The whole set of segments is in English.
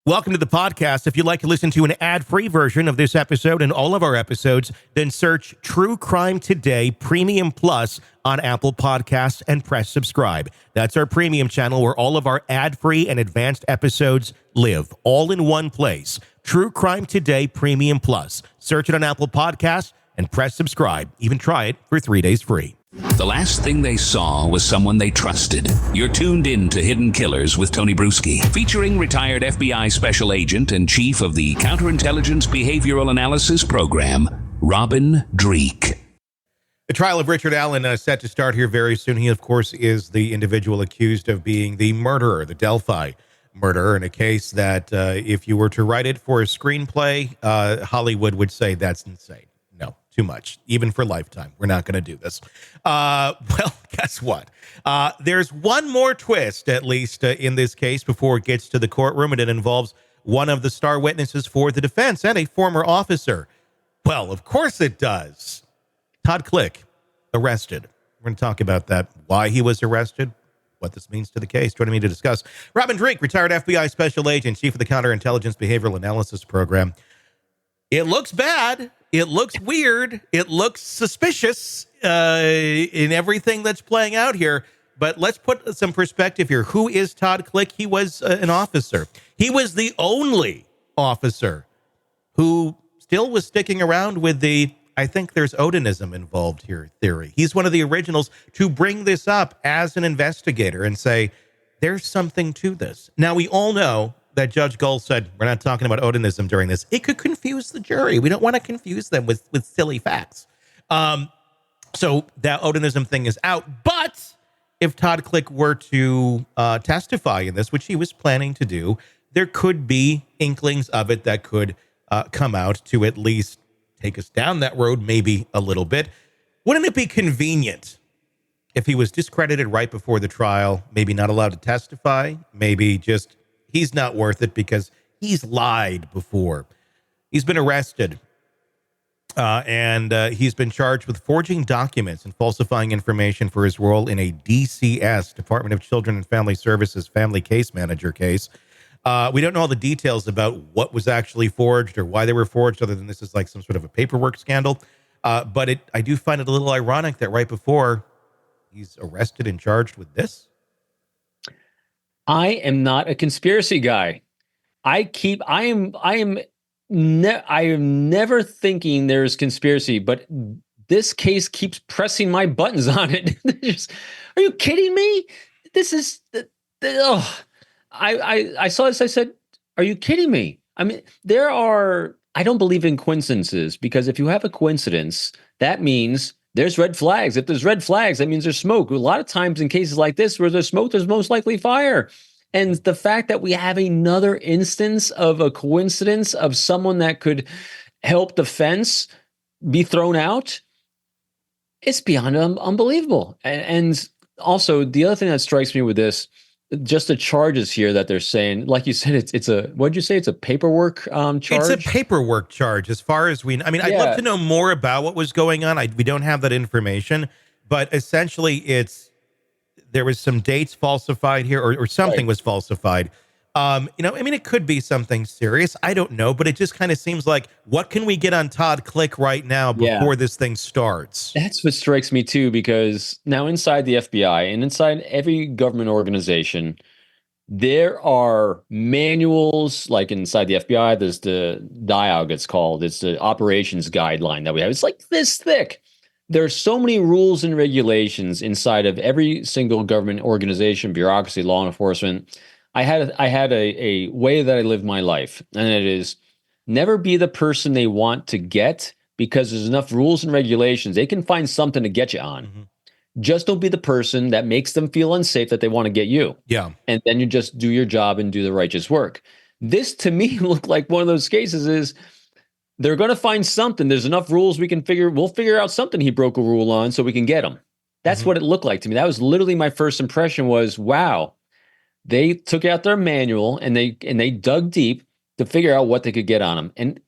Welcome to the podcast. If you'd like to listen to an ad-free version of this episode and all of our episodes, then search True Crime Today Premium Plus on Apple Podcasts and press subscribe. That's our premium channel where all of our ad-free and advanced episodes live, all in one place. True Crime Today Premium Plus. Search it on Apple Podcasts and press subscribe. Even try it for 3 days free. The last thing they saw was someone they trusted. You're tuned in to Hidden Killers with Tony Bruschi, featuring retired FBI Special Agent and Chief of the Counterintelligence Behavioral Analysis Program, Robin Dreeke. The trial of Richard Allen is set to start here very soon. He, of course, is the individual accused of being the murderer, the Delphi murderer, in a case that if you were to write it for a screenplay, Hollywood would say that's insane. No, too much. Even for Lifetime. We're not going to do this. Well, guess what? There's one more twist, at least, in this case before it gets to the courtroom, and it involves one of the star witnesses for the defense and a former officer. Well, of course it does. Todd Click, arrested. We're going to talk about that, why he was arrested, what this means to the case. Joining me to discuss, Robin Dreeke, retired FBI Special Agent, Chief of the Counterintelligence Behavioral Analysis Program. It looks bad. It looks weird. It looks suspicious in everything that's playing out here. But let's put some perspective here. Who is Todd Click? He was an officer. He was the only officer who still was sticking around with the, I think there's Odinism involved here, theory. He's one of the originals to bring this up as an investigator and say, there's something to this. Now, we all know that Judge Gull said, we're not talking about Odinism during this. It could confuse the jury. We don't want to confuse them with silly facts. So that Odinism thing is out. But if Todd Click were to testify in this, which he was planning to do, there could be inklings of it that could come out to at least take us down that road, maybe a little bit. Wouldn't it be convenient if he was discredited right before the trial, maybe not allowed to testify, maybe just he's not worth it because he's lied before. He's been arrested, and he's been charged with forging documents and falsifying information for his role in a DCS, Department of Children and Family Services, family case manager case. We don't know all the details about what was actually forged or why they were forged, other than this is like some sort of a paperwork scandal. But I do find it a little ironic that right before he's arrested and charged with this. I am not a conspiracy guy. I am never thinking there's conspiracy, but this case keeps pressing my buttons on it. Are you kidding me? This is, I saw this. I said, are you kidding me? I mean, I don't believe in coincidences, because if you have a coincidence, that means there's red flags. If there's red flags, that means there's smoke. A lot of times in cases like this, where there's smoke, there's most likely fire. And the fact that we have another instance of a coincidence of someone that could help defense be thrown out, it's beyond unbelievable. And also, the other thing that strikes me with this, just the charges here that they're saying, like you said, it's a, what'd you say? It's a paperwork charge? It's a paperwork charge as far as we, I mean, I'd love to know more about what was going on. We don't have that information, but essentially there was some dates falsified here or something was falsified. I mean, it could be something serious. I don't know, but it just kind of seems like, what can we get on Todd Click right now before this thing starts? That's what strikes me too, because now inside the FBI and inside every government organization, there are manuals. Like inside the FBI, there's the DIOG, it's called. It's the operations guideline that we have. It's like this thick. There are so many rules and regulations inside of every single government organization, bureaucracy, law enforcement. I had a way that I live my life, and it is never be the person they want to get, because there's enough rules and regulations. They can find something to get you on. Mm-hmm. Just don't be the person that makes them feel unsafe that they want to get you. Yeah. And then you just do your job and do the righteous work. This, to me, looked like one of those cases is they're going to find something. There's enough rules we'll figure out something he broke a rule on so we can get him. That's what it looked like to me. That was literally my first impression was, wow. They took out their manual and they dug deep to figure out what they could get on him. And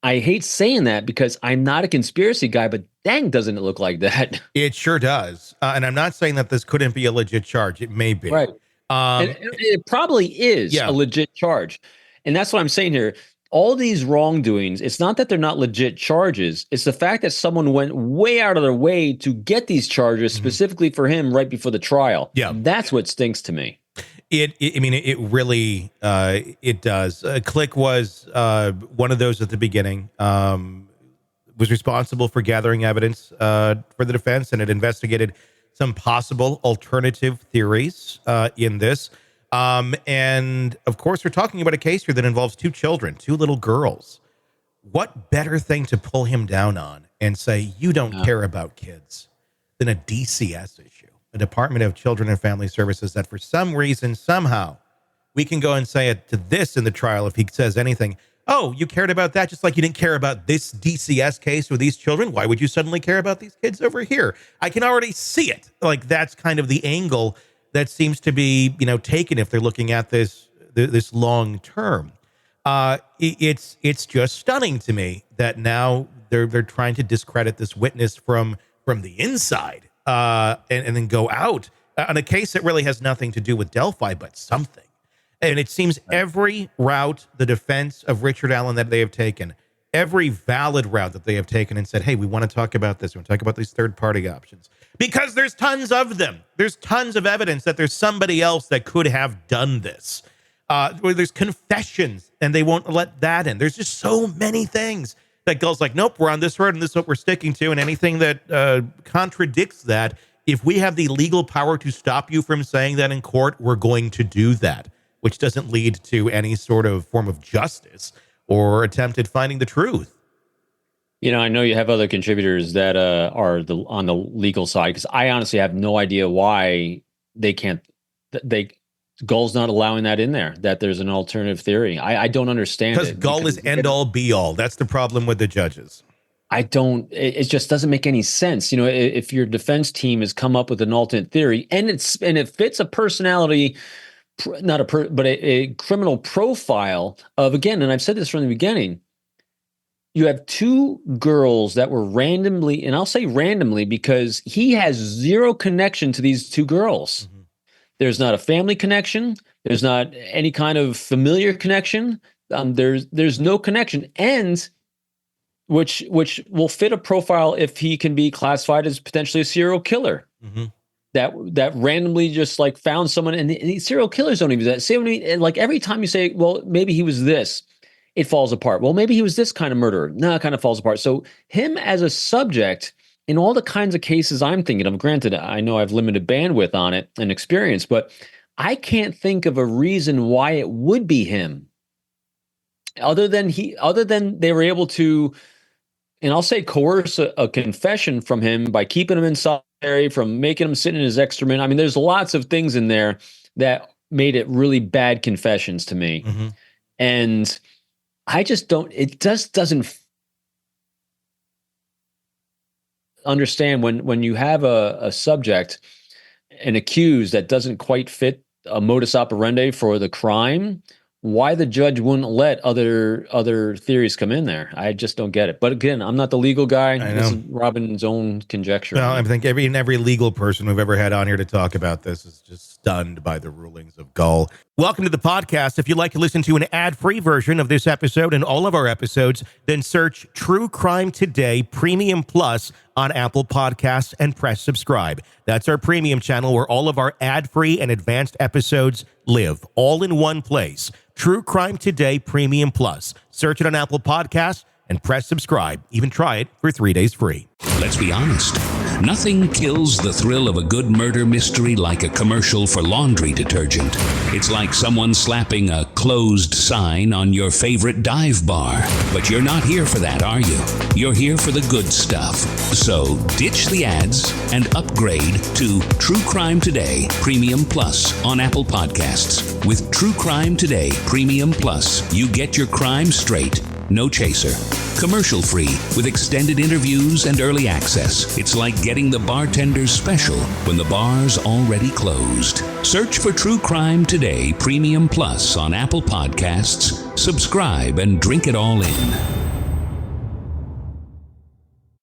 I hate saying that because I'm not a conspiracy guy, but dang, doesn't it look like that? It sure does. And I'm not saying that this couldn't be a legit charge. It may be. Right. And it probably is a legit charge. And that's what I'm saying here. All these wrongdoings, it's not that they're not legit charges. It's the fact that someone went way out of their way to get these charges specifically for him right before the trial. Yeah. That's what stinks to me. It really it does. Click was one of those at the beginning. Was responsible for gathering evidence for the defense, and it investigated some possible alternative theories in this. And of course, we're talking about a case here that involves two children, two little girls. What better thing to pull him down on and say, you don't care about kids, than a DCS issue, a Department of Children and Family Services, that for some reason, somehow, we can go and say it to this in the trial if he says anything. Oh, you cared about that just like you didn't care about this DCS case with these children? Why would you suddenly care about these kids over here? I can already see it. Like, that's kind of the angle that seems to be, taken if they're looking at this long term. It's just stunning to me that now they're trying to discredit this witness from the inside and then go out on a case that really has nothing to do with Delphi, but something. And it seems every route the defense of Richard Allen that they have taken, every valid route that they have taken and said, hey, we want to talk about this. We want to talk about these third-party options. Because there's tons of them. There's tons of evidence that there's somebody else that could have done this. Where there's confessions, and they won't let that in. There's just so many things that goes like, nope, we're on this road, and this is what we're sticking to. And anything that contradicts that, if we have the legal power to stop you from saying that in court, we're going to do that, which doesn't lead to any sort of form of justice or attempt at finding the truth. I know you have other contributors that are on the legal side, because I honestly have no idea why they can't. Gull's not allowing that in there, that there's an alternative theory. I don't understand it. Because Gull is end all be all. That's the problem with the judges. It just doesn't make any sense. If your defense team has come up with an alternate theory and it fits a personality, but a criminal profile of, again, and I've said this from the beginning, you have two girls that were randomly, and I'll say randomly because he has zero connection to these two girls. Mm-hmm. There's not a family connection. There's not any kind of familiar connection. There's no connection, and which will fit a profile if he can be classified as potentially a serial killer. Mm-hmm. That randomly just like found someone, and the serial killers don't even do that. Say like every time you say, well, maybe he was this, it falls apart. Well, maybe he was this kind of murderer. No, it kind of falls apart. So him as a subject in all the kinds of cases I'm thinking of, granted, I know I've limited bandwidth on it and experience, but I can't think of a reason why it would be him other than they were able to, and I'll say coerce a confession from him by keeping him in solitary, from making him sit in his excrement. I mean, there's lots of things in there that made it really bad confessions to me. Mm-hmm. And I just doesn't understand when you have a subject, an accused that doesn't quite fit a modus operandi for the crime, why the judge wouldn't let other theories come in there. I just don't get it. But again, I'm not the legal guy. This is Robin's own conjecture. Well, I think every legal person we've ever had on here to talk about this is just stunned by the rulings of Gull. Welcome to the podcast. If you'd like to listen to an ad-free version of this episode and all of our episodes, then search True Crime Today Premium Plus on Apple Podcasts and press subscribe. That's our premium channel where all of our ad-free and advanced episodes live, all in one place. True Crime Today Premium Plus. Search it on Apple Podcasts and press subscribe. Even try it for 3 days free. Let's be honest. Nothing kills the thrill of a good murder mystery like a commercial for laundry detergent. It's like someone slapping a closed sign on your favorite dive bar. But you're not here for that, are you? You're here for the good stuff. So ditch the ads and upgrade to True Crime Today Premium Plus on Apple Podcasts. With True Crime Today Premium Plus, you get your crime straight. No chaser. Commercial free with extended interviews and early access. It's like getting the bartender's special when the bar's already closed. Search for True Crime Today Premium Plus on Apple Podcasts. Subscribe and drink it all in.